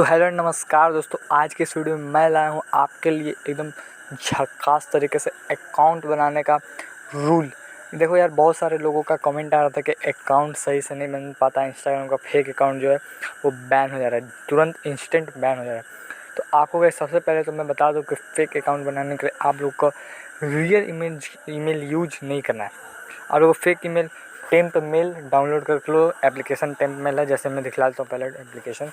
तो हेलो नमस्कार दोस्तों, आज के इस वीडियो में मैं लाया हूँ आपके लिए एकदम झकास तरीके से अकाउंट बनाने का रूल। देखो यार, बहुत सारे लोगों का कमेंट आ रहा था कि अकाउंट सही से नहीं बन पाता, इंस्टाग्राम का फेक अकाउंट जो है वो बैन हो जा रहा है, तुरंत इंस्टेंट बैन हो जा रहा है। तो आपको गाइस सबसे पहले तो मैं बता दूँ कि फेक अकाउंट बनाने के लिए आप लोग को रियल ईमेल यूज नहीं करना है। आप लोग fake email temp mail download कर लो। एप्लीकेशन टेम्प मेल है, जैसे मैं दिखला देता हूँ पहले एप्लीकेशन।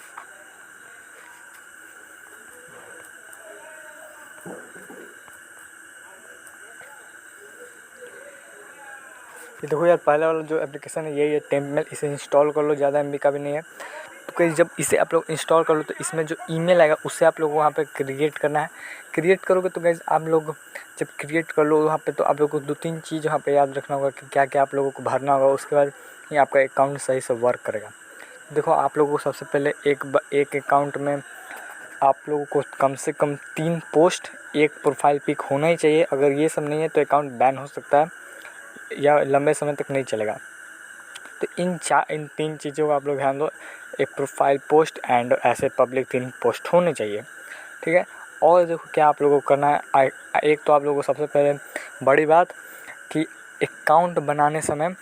ये देखो यार, पहला वाला जो एप्लीकेशन है यही है टेम्प मेल। इसे इंस्टॉल कर लो, ज़्यादा एमबी का भी नहीं है। तो कहीं जब इसे आप लोग इंस्टॉल कर लो तो इसमें जो ईमेल आएगा उससे आप लोग वहाँ पे क्रिएट करना है। क्रिएट करोगे तो गाइस आप लोग जब क्रिएट कर लो वहाँ पे, तो आप लोग को 2-3 चीज़ वहाँ पे याद रखना होगा कि क्या क्या आप लोगों को भरना होगा। उसके बाद ये आपका अकाउंट सही से वर्क करेगा। देखो, आप लोगों को सबसे पहले एक अकाउंट में आप लोगों को कम से कम 3 पोस्ट, 1 प्रोफाइल पिक होना ही चाहिए। अगर ये सब नहीं है तो अकाउंट बैन हो सकता है या लंबे समय तक नहीं चलेगा। तो इन 3 चीज़ों का आप लोग ध्यान दो। एक प्रोफाइल पोस्ट एंड ऐसे पब्लिक 3 पोस्ट होने चाहिए, ठीक है। और देखो क्या आप लोगों को करना है, एक तो आप लोगों को सबसे पहले बड़ी बात कि अकाउंट बनाने समय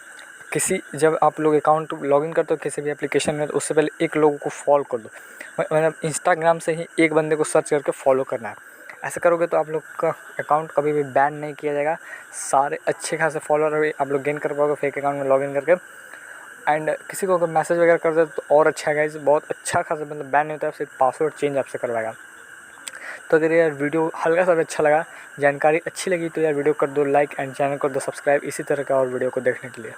जब आप लोग अकाउंट लॉगिन करते हो किसी भी एप्लीकेशन में, तो उससे पहले एक लोगों को फॉलो कर दो। मतलब इंस्टाग्राम से ही एक बंदे को सर्च करके फॉलो करना है। ऐसा करोगे तो आप लोग का अकाउंट कभी भी बैन नहीं किया जाएगा। सारे अच्छे खासे फॉलोअर आप लोग गेन कर पाओगे फेक अकाउंट में लॉगिन करके। एंड किसी को अगर मैसेज वगैरह कर दे तो और अच्छा है गाइस, बहुत अच्छा खासा मतलब बैन नहीं होता है, सिर्फ पासवर्ड चेंज आपसे करवाएगा। तो अगर यार वीडियो हल्का सा भी अच्छा लगा, जानकारी अच्छी लगी तो यार वीडियो कर दो लाइक एंड चैनल कर दो सब्सक्राइब इसी तरह का और वीडियो को देखने के लिए।